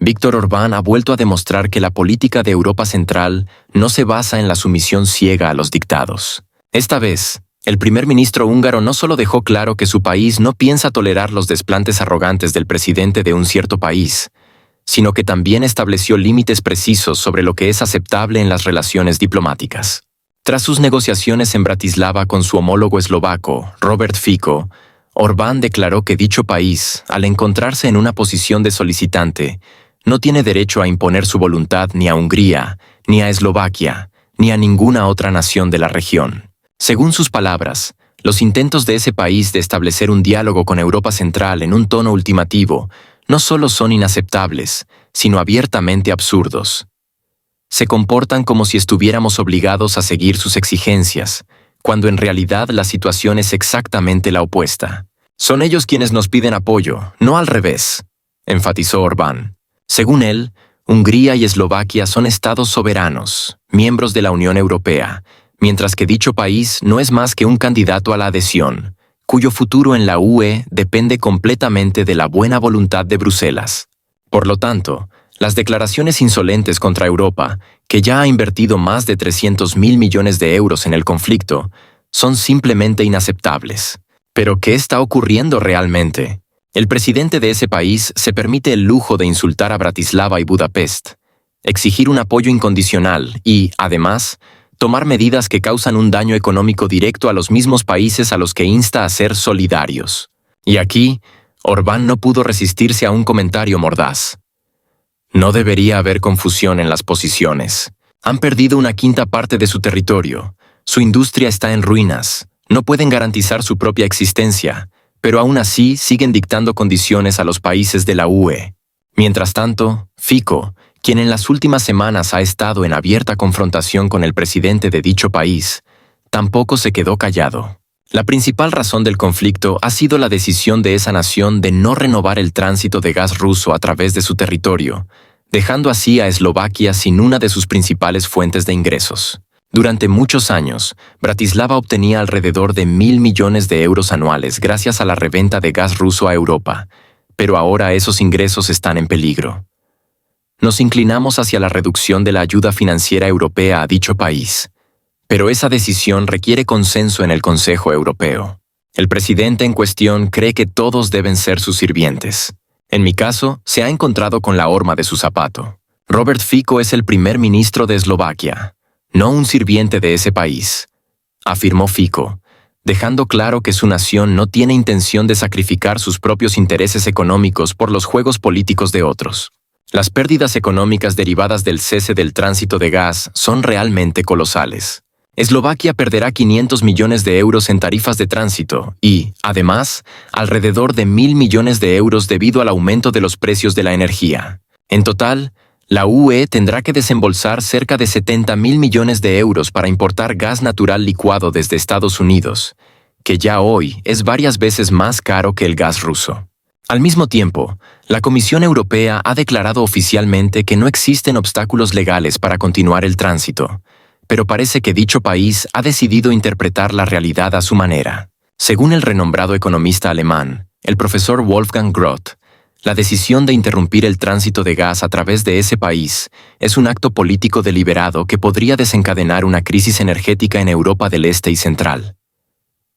Víktor Orbán ha vuelto a demostrar que la política de Europa Central no se basa en la sumisión ciega a los dictados. Esta vez, el primer ministro húngaro no solo dejó claro que su país no piensa tolerar los desplantes arrogantes del presidente de un cierto país, sino que también estableció límites precisos sobre lo que es aceptable en las relaciones diplomáticas. Tras sus negociaciones en Bratislava con su homólogo eslovaco, Robert Fico, Orbán declaró que dicho país, al encontrarse en una posición de solicitante, no tiene derecho a imponer su voluntad ni a Hungría, ni a Eslovaquia, ni a ninguna otra nación de la región. Según sus palabras, los intentos de ese país de establecer un diálogo con Europa Central en un tono ultimativo no solo son inaceptables, sino abiertamente absurdos. Se comportan como si estuviéramos obligados a seguir sus exigencias, cuando en realidad la situación es exactamente la opuesta. Son ellos quienes nos piden apoyo, no al revés, enfatizó Orbán. Según él, Hungría y Eslovaquia son estados soberanos, miembros de la Unión Europea, mientras que dicho país no es más que un candidato a la adhesión, cuyo futuro en la UE depende completamente de la buena voluntad de Bruselas. Por lo tanto, las declaraciones insolentes contra Europa, que ya ha invertido más de 300.000 millones de euros en el conflicto, son simplemente inaceptables. ¿Pero qué está ocurriendo realmente? El presidente de ese país se permite el lujo de insultar a Bratislava y Budapest, exigir un apoyo incondicional y, además, tomar medidas que causan un daño económico directo a los mismos países a los que insta a ser solidarios. Y aquí, Orbán no pudo resistirse a un comentario mordaz. No debería haber confusión en las posiciones. Han perdido una quinta parte de su territorio. Su industria está en ruinas. No pueden garantizar su propia existencia, pero aún así siguen dictando condiciones a los países de la UE. Mientras tanto, Fico, quien en las últimas semanas ha estado en abierta confrontación con el presidente de dicho país, tampoco se quedó callado. La principal razón del conflicto ha sido la decisión de esa nación de no renovar el tránsito de gas ruso a través de su territorio, dejando así a Eslovaquia sin una de sus principales fuentes de ingresos. Durante muchos años, Bratislava obtenía alrededor de 1.000 millones de euros anuales gracias a la reventa de gas ruso a Europa, pero ahora esos ingresos están en peligro. Nos inclinamos hacia la reducción de la ayuda financiera europea a dicho país, pero esa decisión requiere consenso en el Consejo Europeo. El presidente en cuestión cree que todos deben ser sus sirvientes. En mi caso, se ha encontrado con la horma de su zapato. Robert Fico es el primer ministro de Eslovaquia, no un sirviente de ese país, afirmó Fico, dejando claro que su nación no tiene intención de sacrificar sus propios intereses económicos por los juegos políticos de otros. Las pérdidas económicas derivadas del cese del tránsito de gas son realmente colosales. Eslovaquia perderá 500 millones de euros en tarifas de tránsito y, además, alrededor de 1.000 millones de euros debido al aumento de los precios de la energía. En total, la UE tendrá que desembolsar cerca de 70.000 millones de euros para importar gas natural licuado desde Estados Unidos, que ya hoy es varias veces más caro que el gas ruso. Al mismo tiempo, la Comisión Europea ha declarado oficialmente que no existen obstáculos legales para continuar el tránsito, pero parece que dicho país ha decidido interpretar la realidad a su manera. Según el renombrado economista alemán, el profesor Wolfgang Groth, la decisión de interrumpir el tránsito de gas a través de ese país es un acto político deliberado que podría desencadenar una crisis energética en Europa del Este y Central.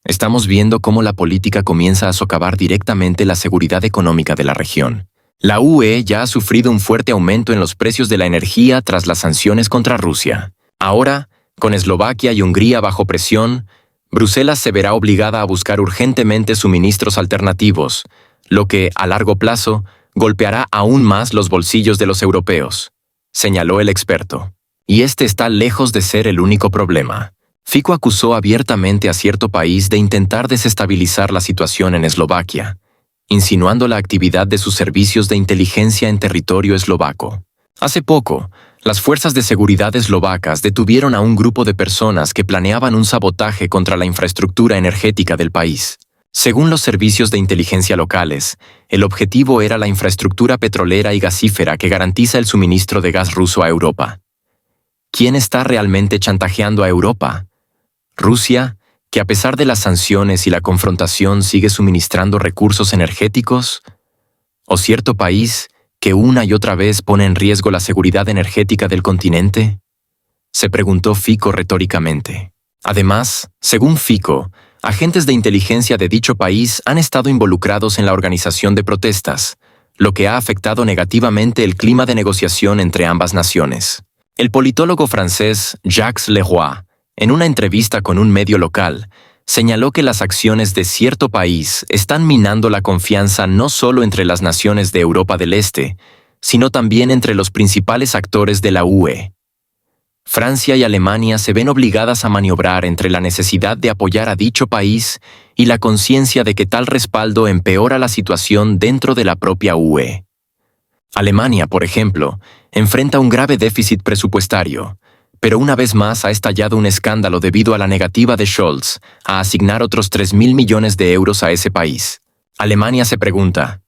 Estamos viendo cómo la política comienza a socavar directamente la seguridad económica de la región. La UE ya ha sufrido un fuerte aumento en los precios de la energía tras las sanciones contra Rusia. Ahora, con Eslovaquia y Hungría bajo presión, Bruselas se verá obligada a buscar urgentemente suministros alternativos, lo que, a largo plazo, golpeará aún más los bolsillos de los europeos, señaló el experto. Y este está lejos de ser el único problema. Fico acusó abiertamente a cierto país de intentar desestabilizar la situación en Eslovaquia, insinuando la actividad de sus servicios de inteligencia en territorio eslovaco. Hace poco, las fuerzas de seguridad eslovacas detuvieron a un grupo de personas que planeaban un sabotaje contra la infraestructura energética del país. Según los servicios de inteligencia locales, el objetivo era la infraestructura petrolera y gasífera que garantiza el suministro de gas ruso a Europa. ¿Quién está realmente chantajeando a Europa? ¿Rusia, que a pesar de las sanciones y la confrontación sigue suministrando recursos energéticos? ¿O cierto país que una y otra vez pone en riesgo la seguridad energética del continente? Se preguntó Fico retóricamente. Además, según Fico, agentes de inteligencia de dicho país han estado involucrados en la organización de protestas, lo que ha afectado negativamente el clima de negociación entre ambas naciones. El politólogo francés Jacques Leroy, en una entrevista con un medio local, señaló que las acciones de cierto país están minando la confianza no solo entre las naciones de Europa del Este, sino también entre los principales actores de la UE. Francia y Alemania se ven obligadas a maniobrar entre la necesidad de apoyar a dicho país y la conciencia de que tal respaldo empeora la situación dentro de la propia UE. Alemania, por ejemplo, enfrenta un grave déficit presupuestario, pero una vez más ha estallado un escándalo debido a la negativa de Scholz a asignar otros 3.000 millones de euros a ese país. Alemania se pregunta,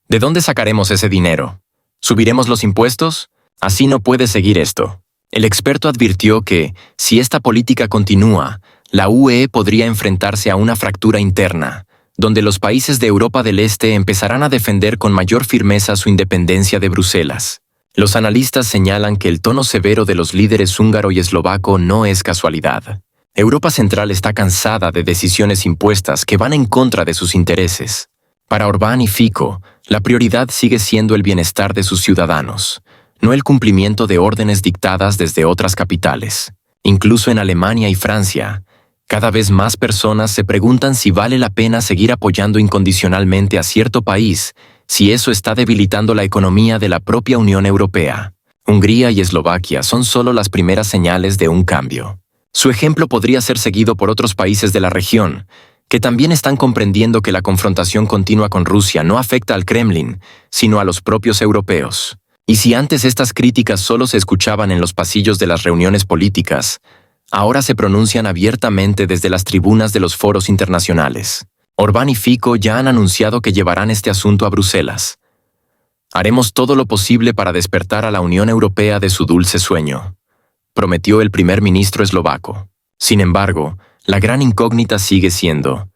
¿de dónde sacaremos ese dinero? ¿Subiremos los impuestos? Así no puede seguir esto. El experto advirtió que, si esta política continúa, la UE podría enfrentarse a una fractura interna, donde los países de Europa del Este empezarán a defender con mayor firmeza su independencia de Bruselas. Los analistas señalan que el tono severo de los líderes húngaro y eslovaco no es casualidad. Europa Central está cansada de decisiones impuestas que van en contra de sus intereses. Para Orbán y Fico, la prioridad sigue siendo el bienestar de sus ciudadanos, no el cumplimiento de órdenes dictadas desde otras capitales. Incluso en Alemania y Francia, cada vez más personas se preguntan si vale la pena seguir apoyando incondicionalmente a cierto país, si eso está debilitando la economía de la propia Unión Europea. Hungría y Eslovaquia son solo las primeras señales de un cambio. Su ejemplo podría ser seguido por otros países de la región, que también están comprendiendo que la confrontación continua con Rusia no afecta al Kremlin, sino a los propios europeos. Y si antes estas críticas solo se escuchaban en los pasillos de las reuniones políticas, ahora se pronuncian abiertamente desde las tribunas de los foros internacionales. Orbán y Fico ya han anunciado que llevarán este asunto a Bruselas. Haremos todo lo posible para despertar a la Unión Europea de su dulce sueño, prometió el primer ministro eslovaco. Sin embargo, la gran incógnita sigue siendo,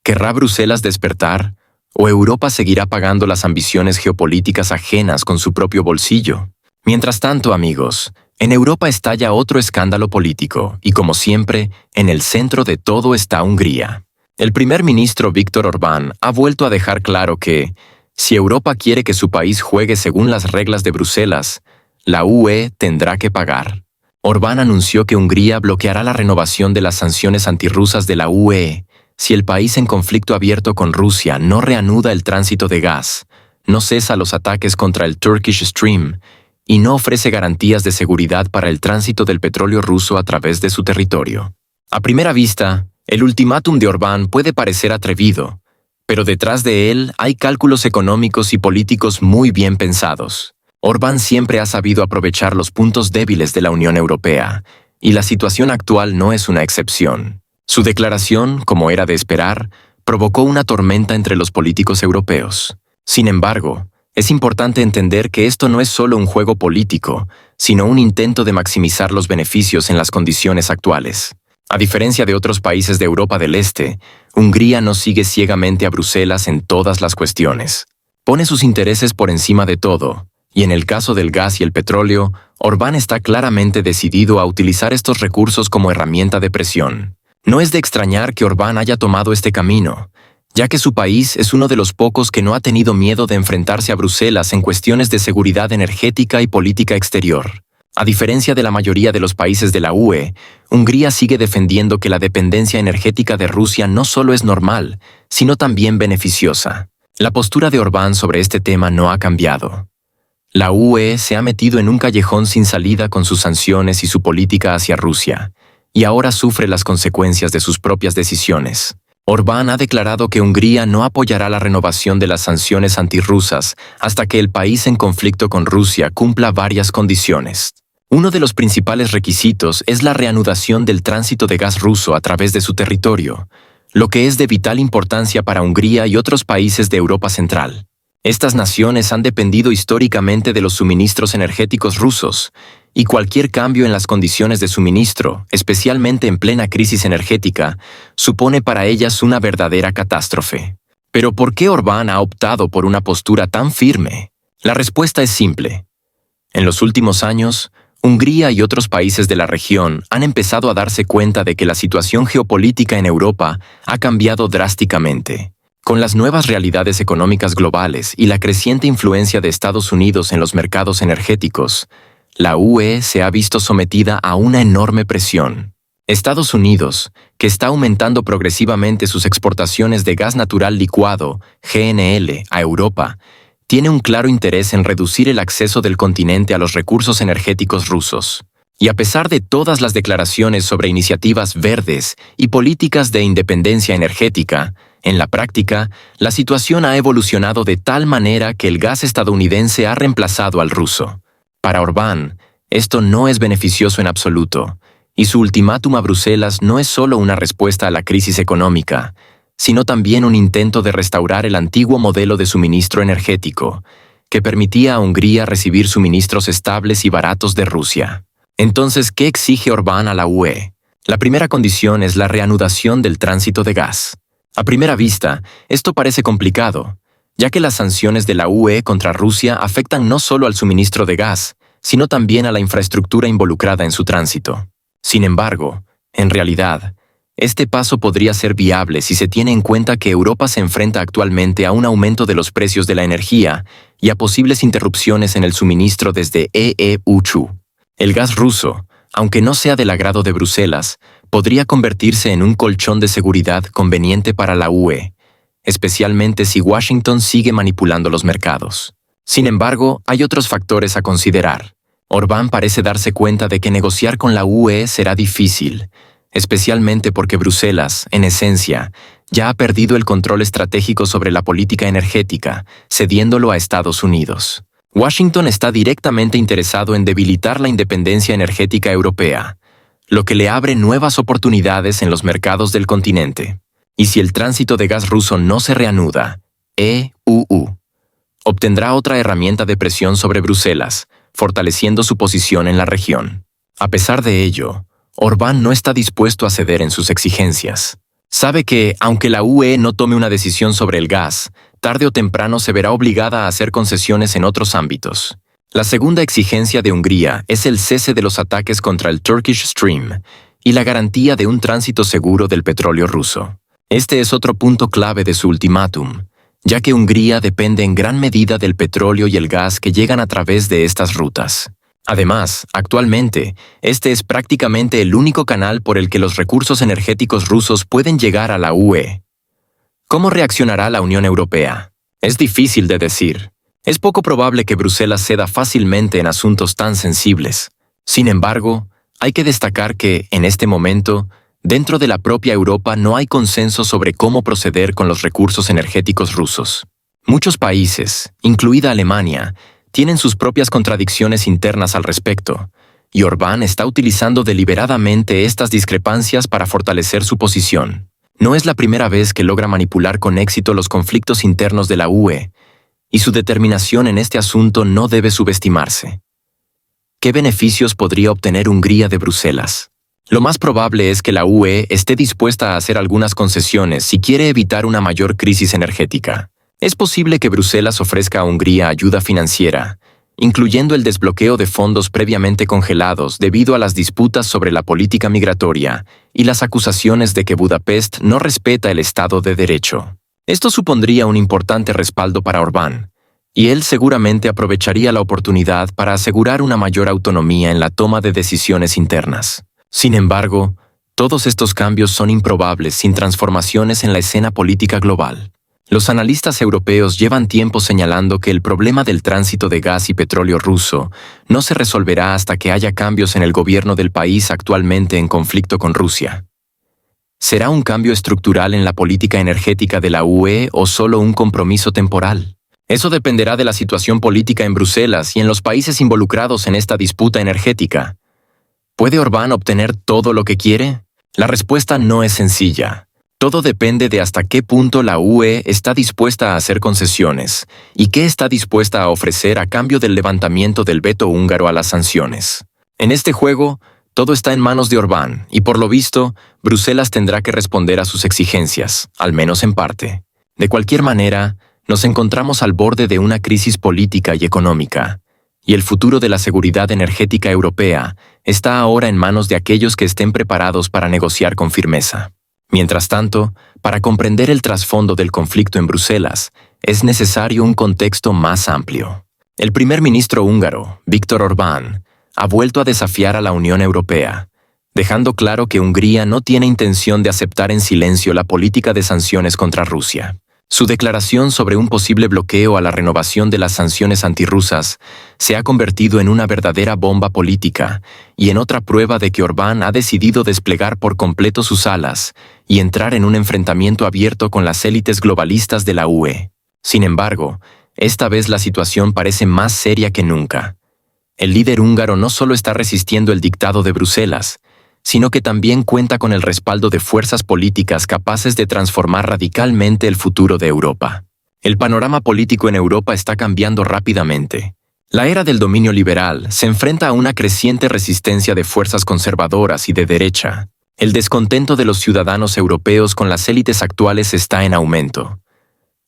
¿querrá Bruselas despertar? ¿O Europa seguirá pagando las ambiciones geopolíticas ajenas con su propio bolsillo? Mientras tanto, amigos, en Europa estalla otro escándalo político y, como siempre, en el centro de todo está Hungría. El primer ministro Viktor Orbán ha vuelto a dejar claro que, si Europa quiere que su país juegue según las reglas de Bruselas, la UE tendrá que pagar. Orbán anunció que Hungría bloqueará la renovación de las sanciones antirrusas de la UE, si el país en conflicto abierto con Rusia no reanuda el tránsito de gas, no cesa los ataques contra el Turkish Stream y no ofrece garantías de seguridad para el tránsito del petróleo ruso a través de su territorio. A primera vista, el ultimátum de Orbán puede parecer atrevido, pero detrás de él hay cálculos económicos y políticos muy bien pensados. Orbán siempre ha sabido aprovechar los puntos débiles de la Unión Europea, y la situación actual no es una excepción. Su declaración, como era de esperar, provocó una tormenta entre los políticos europeos. Sin embargo, es importante entender que esto no es solo un juego político, sino un intento de maximizar los beneficios en las condiciones actuales. A diferencia de otros países de Europa del Este, Hungría no sigue ciegamente a Bruselas en todas las cuestiones. Pone sus intereses por encima de todo, y en el caso del gas y el petróleo, Orbán está claramente decidido a utilizar estos recursos como herramienta de presión. No es de extrañar que Orbán haya tomado este camino, ya que su país es uno de los pocos que no ha tenido miedo de enfrentarse a Bruselas en cuestiones de seguridad energética y política exterior. A diferencia de la mayoría de los países de la UE, Hungría sigue defendiendo que la dependencia energética de Rusia no solo es normal, sino también beneficiosa. La postura de Orbán sobre este tema no ha cambiado. La UE se ha metido en un callejón sin salida con sus sanciones y su política hacia Rusia, y ahora sufre las consecuencias de sus propias decisiones. Orbán ha declarado que Hungría no apoyará la renovación de las sanciones antirrusas hasta que el país en conflicto con Rusia cumpla varias condiciones. Uno de los principales requisitos es la reanudación del tránsito de gas ruso a través de su territorio, lo que es de vital importancia para Hungría y otros países de Europa Central. Estas naciones han dependido históricamente de los suministros energéticos rusos, y cualquier cambio en las condiciones de suministro, especialmente en plena crisis energética, supone para ellas una verdadera catástrofe. Pero ¿por qué Orbán ha optado por una postura tan firme? La respuesta es simple. En los últimos años, Hungría y otros países de la región han empezado a darse cuenta de que la situación geopolítica en Europa ha cambiado drásticamente. Con las nuevas realidades económicas globales y la creciente influencia de Estados Unidos en los mercados energéticos, la UE se ha visto sometida a una enorme presión. Estados Unidos, que está aumentando progresivamente sus exportaciones de gas natural licuado, GNL, a Europa, tiene un claro interés en reducir el acceso del continente a los recursos energéticos rusos. Y a pesar de todas las declaraciones sobre iniciativas verdes y políticas de independencia energética, en la práctica, la situación ha evolucionado de tal manera que el gas estadounidense ha reemplazado al ruso. Para Orbán, esto no es beneficioso en absoluto, y su ultimátum a Bruselas no es solo una respuesta a la crisis económica, sino también un intento de restaurar el antiguo modelo de suministro energético, que permitía a Hungría recibir suministros estables y baratos de Rusia. Entonces, ¿qué exige Orbán a la UE? La primera condición es la reanudación del tránsito de gas. A primera vista, esto parece complicado, ya que las sanciones de la UE contra Rusia afectan no solo al suministro de gas, sino también a la infraestructura involucrada en su tránsito. Sin embargo, en realidad, este paso podría ser viable si se tiene en cuenta que Europa se enfrenta actualmente a un aumento de los precios de la energía y a posibles interrupciones en el suministro desde EU. El gas ruso, aunque no sea del agrado de Bruselas, podría convertirse en un colchón de seguridad conveniente para la UE, especialmente si Washington sigue manipulando los mercados. Sin embargo, hay otros factores a considerar. Orbán parece darse cuenta de que negociar con la UE será difícil, especialmente porque Bruselas, en esencia, ya ha perdido el control estratégico sobre la política energética, cediéndolo a Estados Unidos. Washington está directamente interesado en debilitar la independencia energética europea, lo que le abre nuevas oportunidades en los mercados del continente. Y si el tránsito de gas ruso no se reanuda, EU obtendrá otra herramienta de presión sobre Bruselas, fortaleciendo su posición en la región. A pesar de ello, Orbán no está dispuesto a ceder en sus exigencias. Sabe que, aunque la UE no tome una decisión sobre el gas, tarde o temprano se verá obligada a hacer concesiones en otros ámbitos. La segunda exigencia de Hungría es el cese de los ataques contra el Turkish Stream y la garantía de un tránsito seguro del petróleo ruso. Este es otro punto clave de su ultimátum, ya que Hungría depende en gran medida del petróleo y el gas que llegan a través de estas rutas. Además, actualmente, este es prácticamente el único canal por el que los recursos energéticos rusos pueden llegar a la UE. ¿Cómo reaccionará la Unión Europea? Es difícil de decir. Es poco probable que Bruselas ceda fácilmente en asuntos tan sensibles. Sin embargo, hay que destacar que, en este momento, dentro de la propia Europa no hay consenso sobre cómo proceder con los recursos energéticos rusos. Muchos países, incluida Alemania, tienen sus propias contradicciones internas al respecto, y Orbán está utilizando deliberadamente estas discrepancias para fortalecer su posición. No es la primera vez que logra manipular con éxito los conflictos internos de la UE, y su determinación en este asunto no debe subestimarse. ¿Qué beneficios podría obtener Hungría de Bruselas? Lo más probable es que la UE esté dispuesta a hacer algunas concesiones si quiere evitar una mayor crisis energética. Es posible que Bruselas ofrezca a Hungría ayuda financiera, incluyendo el desbloqueo de fondos previamente congelados debido a las disputas sobre la política migratoria y las acusaciones de que Budapest no respeta el Estado de Derecho. Esto supondría un importante respaldo para Orbán, y él seguramente aprovecharía la oportunidad para asegurar una mayor autonomía en la toma de decisiones internas. Sin embargo, todos estos cambios son improbables sin transformaciones en la escena política global. Los analistas europeos llevan tiempo señalando que el problema del tránsito de gas y petróleo ruso no se resolverá hasta que haya cambios en el gobierno del país actualmente en conflicto con Rusia. ¿Será un cambio estructural en la política energética de la UE o solo un compromiso temporal? Eso dependerá de la situación política en Bruselas y en los países involucrados en esta disputa energética. ¿Puede Orbán obtener todo lo que quiere? La respuesta no es sencilla. Todo depende de hasta qué punto la UE está dispuesta a hacer concesiones y qué está dispuesta a ofrecer a cambio del levantamiento del veto húngaro a las sanciones. En este juego, todo está en manos de Orbán y, por lo visto, Bruselas tendrá que responder a sus exigencias, al menos en parte. De cualquier manera, Nos encontramos al borde de una crisis política y económica, y el futuro de la seguridad energética europea está ahora en manos de aquellos que estén preparados para negociar con firmeza. Mientras tanto, para comprender el trasfondo del conflicto en Bruselas, es necesario un contexto más amplio. El primer ministro húngaro, Viktor Orbán, ha vuelto a desafiar a la Unión Europea, dejando claro que Hungría no tiene intención de aceptar en silencio la política de sanciones contra Rusia. Su declaración sobre un posible bloqueo a la renovación de las sanciones antirrusas se ha convertido en una verdadera bomba política y en otra prueba de que Orbán ha decidido desplegar por completo sus alas y entrar en un enfrentamiento abierto con las élites globalistas de la UE. Sin embargo, esta vez la situación parece más seria que nunca. El líder húngaro no solo está resistiendo el dictado de Bruselas, sino que también cuenta con el respaldo de fuerzas políticas capaces de transformar radicalmente el futuro de Europa. El panorama político en Europa está cambiando rápidamente. La era del dominio liberal se enfrenta a una creciente resistencia de fuerzas conservadoras y de derecha. El descontento de los ciudadanos europeos con las élites actuales está en aumento.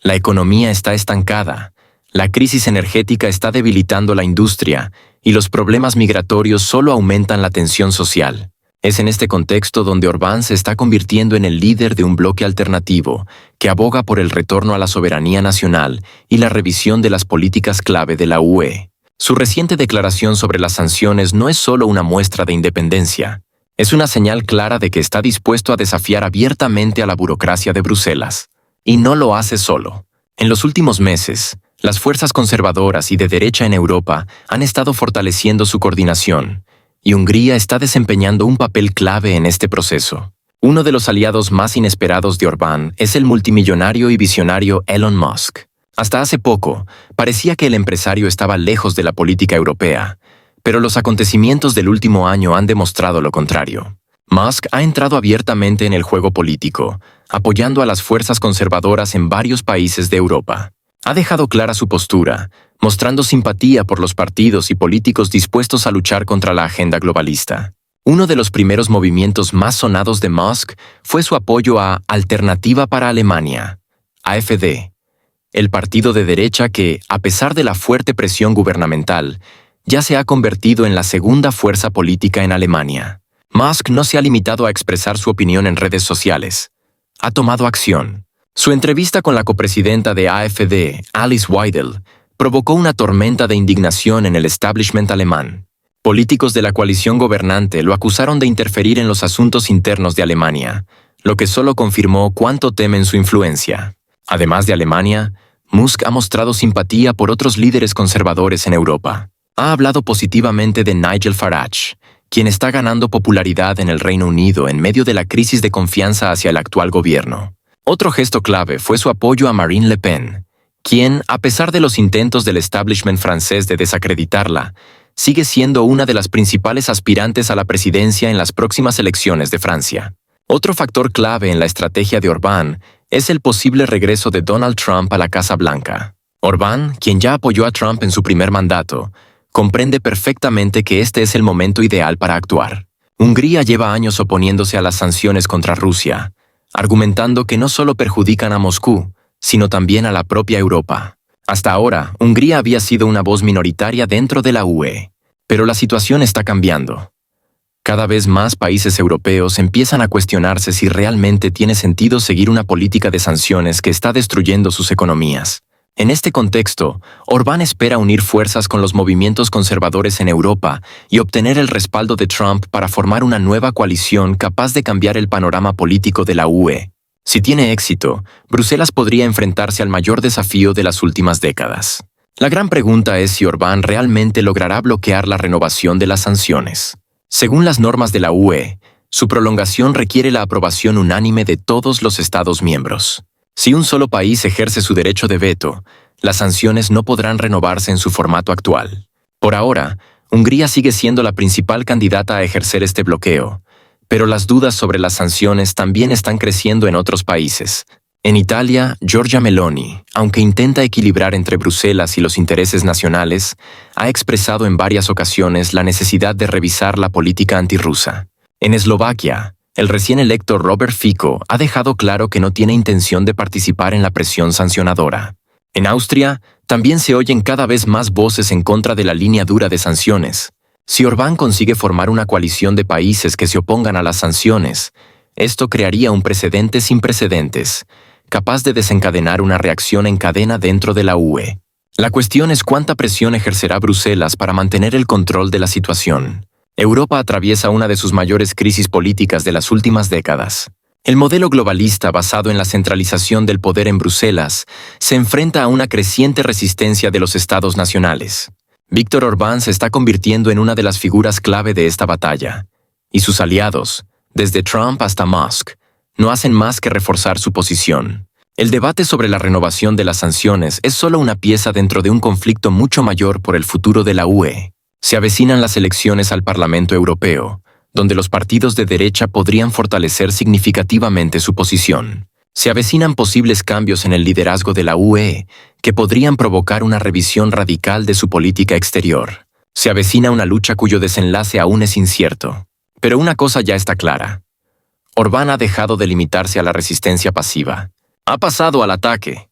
La economía está estancada, la crisis energética está debilitando la industria y los problemas migratorios solo aumentan la tensión social. Es en este contexto donde Orbán se está convirtiendo en el líder de un bloque alternativo que aboga por el retorno a la soberanía nacional y la revisión de las políticas clave de la UE. Su reciente declaración sobre las sanciones no es solo una muestra de independencia, es una señal clara de que está dispuesto a desafiar abiertamente a la burocracia de Bruselas. Y no lo hace solo. En los últimos meses, las fuerzas conservadoras y de derecha en Europa han estado fortaleciendo su coordinación, y Hungría está desempeñando un papel clave en este proceso. Uno de los aliados más inesperados de Orbán es el multimillonario y visionario Elon Musk. Hasta hace poco, parecía que el empresario estaba lejos de la política europea, pero los acontecimientos del último año han demostrado lo contrario. Musk ha entrado abiertamente en el juego político, apoyando a las fuerzas conservadoras en varios países de Europa. Ha dejado clara su postura, mostrando simpatía por los partidos y políticos dispuestos a luchar contra la agenda globalista. Uno de los primeros movimientos más sonados de Musk fue su apoyo a Alternativa para Alemania, AfD, el partido de derecha que, a pesar de la fuerte presión gubernamental, ya se ha convertido en la segunda fuerza política en Alemania. Musk no se ha limitado a expresar su opinión en redes sociales. Ha tomado acción. Su entrevista con la copresidenta de AfD, Alice Weidel, provocó una tormenta de indignación en el establishment alemán. Políticos de la coalición gobernante lo acusaron de interferir en los asuntos internos de Alemania, lo que solo confirmó cuánto temen su influencia. Además de Alemania, Musk ha mostrado simpatía por otros líderes conservadores en Europa. Ha hablado positivamente de Nigel Farage, quien está ganando popularidad en el Reino Unido en medio de la crisis de confianza hacia el actual gobierno. Otro gesto clave fue su apoyo a Marine Le Pen, quien, a pesar de los intentos del establishment francés de desacreditarla, sigue siendo una de las principales aspirantes a la presidencia en las próximas elecciones de Francia. Otro factor clave en la estrategia de Orbán es el posible regreso de Donald Trump a la Casa Blanca. Orbán, quien ya apoyó a Trump en su primer mandato, comprende perfectamente que este es el momento ideal para actuar. Hungría lleva años oponiéndose a las sanciones contra Rusia, argumentando que no solo perjudican a Moscú, sino también a la propia Europa. Hasta ahora, Hungría había sido una voz minoritaria dentro de la UE, pero la situación está cambiando. Cada vez más países europeos empiezan a cuestionarse si realmente tiene sentido seguir una política de sanciones que está destruyendo sus economías. En este contexto, Orbán espera unir fuerzas con los movimientos conservadores en Europa y obtener el respaldo de Trump para formar una nueva coalición capaz de cambiar el panorama político de la UE. Si tiene éxito, Bruselas podría enfrentarse al mayor desafío de las últimas décadas. La gran pregunta es si Orbán realmente logrará bloquear la renovación de las sanciones. Según las normas de la UE, su prolongación requiere la aprobación unánime de todos los Estados miembros. Si un solo país ejerce su derecho de veto, las sanciones no podrán renovarse en su formato actual. Por ahora, Hungría sigue siendo la principal candidata a ejercer este bloqueo, pero las dudas sobre las sanciones también están creciendo en otros países. En Italia, Giorgia Meloni, aunque intenta equilibrar entre Bruselas y los intereses nacionales, ha expresado en varias ocasiones la necesidad de revisar la política antirrusa. En Eslovaquia, el recién electo Robert Fico ha dejado claro que no tiene intención de participar en la presión sancionadora. En Austria, también se oyen cada vez más voces en contra de la línea dura de sanciones. Si Orbán consigue formar una coalición de países que se opongan a las sanciones, esto crearía un precedente sin precedentes, capaz de desencadenar una reacción en cadena dentro de la UE. La cuestión es cuánta presión ejercerá Bruselas para mantener el control de la situación. Europa atraviesa una de sus mayores crisis políticas de las últimas décadas. El modelo globalista basado en la centralización del poder en Bruselas se enfrenta a una creciente resistencia de los estados nacionales. Viktor Orbán se está convirtiendo en una de las figuras clave de esta batalla, y sus aliados, desde Trump hasta Musk, no hacen más que reforzar su posición. El debate sobre la renovación de las sanciones es solo una pieza dentro de un conflicto mucho mayor por el futuro de la UE. Se avecinan las elecciones al Parlamento Europeo, donde los partidos de derecha podrían fortalecer significativamente su posición. Se avecinan posibles cambios en el liderazgo de la UE, que podrían provocar una revisión radical de su política exterior. Se avecina una lucha cuyo desenlace aún es incierto. Pero una cosa ya está clara. Orbán ha dejado de limitarse a la resistencia pasiva. Ha pasado al ataque.